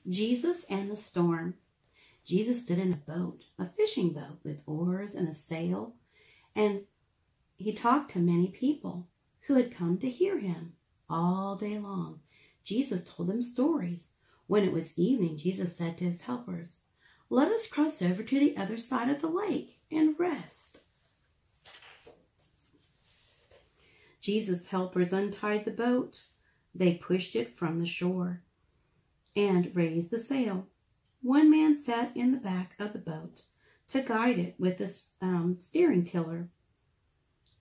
Jesus and the storm. Jesus stood in a boat, a fishing boat with oars and a sail, and he talked to many people who had come to hear him all day long. Jesus told them stories. When it was evening, Jesus said to his helpers, "Let us cross over to the other side of the lake and rest." Jesus' helpers untied the boat. They pushed it from the shore and raised the sail. One man sat in the back of the boat to guide it with the steering tiller.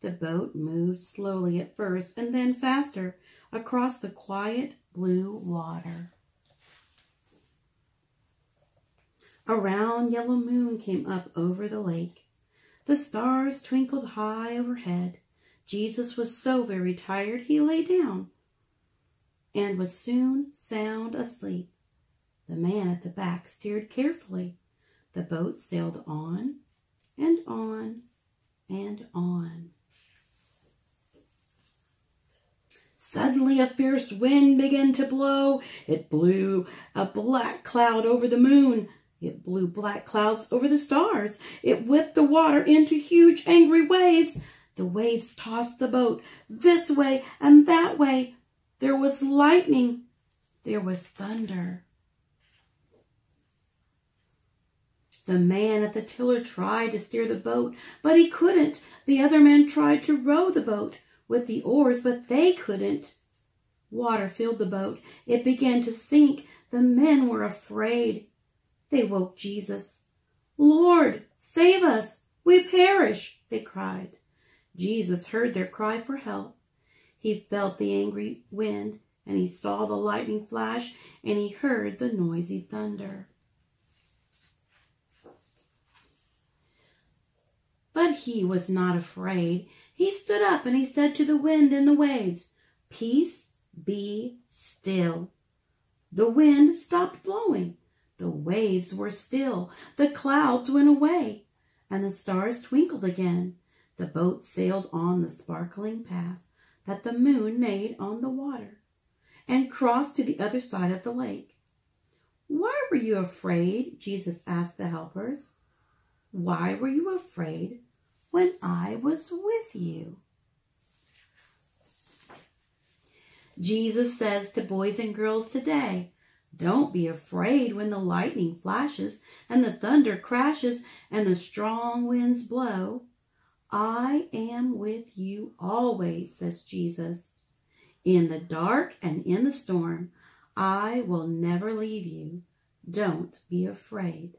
The boat moved slowly at first and then faster across the quiet blue water. A round yellow moon came up over the lake. The stars twinkled high overhead. Jesus was so very tired he lay down and was soon sound asleep. The man at the back steered carefully. The boat sailed on and on and on. Suddenly a fierce wind began to blow. It blew a black cloud over the moon. It blew black clouds over the stars. It whipped the water into huge angry waves. The waves tossed the boat this way and that way. There was lightning. There was thunder. The man at the tiller tried to steer the boat, but he couldn't. The other men tried to row the boat with the oars, but they couldn't. Water filled the boat. It began to sink. The men were afraid. They woke Jesus. "Lord, save us! We perish!" they cried. Jesus heard their cry for help. He felt the angry wind, and he saw the lightning flash, and he heard the noisy thunder. But he was not afraid. He stood up and he said to the wind and the waves, "Peace, be still." The wind stopped blowing. The waves were still. The clouds went away, and the stars twinkled again. The boat sailed on the sparkling path that the moon made on the water and crossed to the other side of the lake. "Why were you afraid?" Jesus asked the helpers. "Why were you afraid when I was with you?" Jesus says to boys and girls today, don't be afraid when the lightning flashes and the thunder crashes and the strong winds blow. I am with you always, says Jesus. In the dark and in the storm, I will never leave you. Don't be afraid.